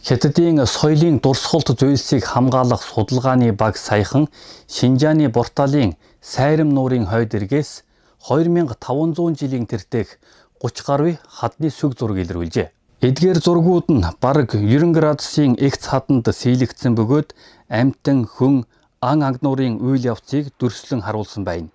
Хятадын соёлын дурсгалт зүйлсийг хамгаалах судалгааны баг саяхан Шинжааны Борталын Сайрам нуурын хойд эргээс 2500 жилийн тэртех 30 гаруй хадны сүг зураг илрүүлжээ. Эдгээр зургууд нь бараг 90 градусын эгц хаданд сийлэгдсэн бөгөөд амьтан, хүн, ан агнуурын үйл явцыг дүрслэн харуулсан байна.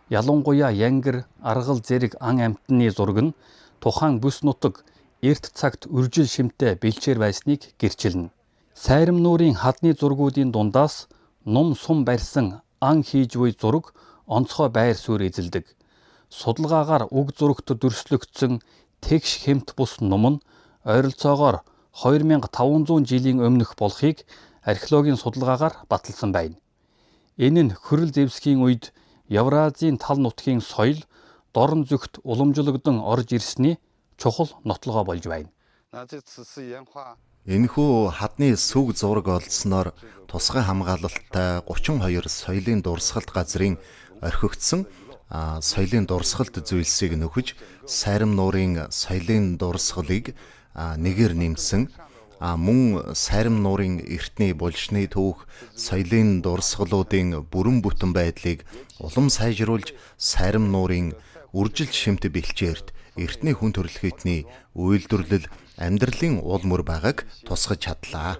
Ялангуяа янгир, аргал зэрэг ан амьтны зураг нь тухайн бүс нутаг эрт цагт үржил шимтэй бэлчээр байсныг гэрчилнэ. Сайрам нуурын хадны зургуудын дундаас ном сум барьсан ан хийж буй зураг онцгой байр суурь эзэлдэг. Судалгаагаар уг зурагт дүрслэгдсэн тэгш хэмт бус ном нь ойролцоогоор 2500 жилийн өмнөх болохыг археологийн судалгаагаар баталсан байна. Энэ нь Хөрөл Зевсгийн үед Евразийн тал нутгийн соёл дорн зүгт уламжлагдсан орж ирсний чухал нотлогоо болж байна. Энэхүү хадны сүг зураг олдсноор тусгай хамгаалалттай 32 соёлын дурсгалт газрын орхигдсон соёлын дурсгалт зүйлсийг нөхөж Сайрам нуурын соёлын дурсгалыг нэгээр нэмсэн мөн Сайрам нуурын эртний булшны түүх соёлын дурсгалуудын бүрэн бүтэн байдлыг улам сайжруулж Сайрам нуурын үржил шимт бэлчээрт эртний хүн төрөлхтний үйлдвэрлэл амьдралын уул мөр байгааг тусгаж чадлаа.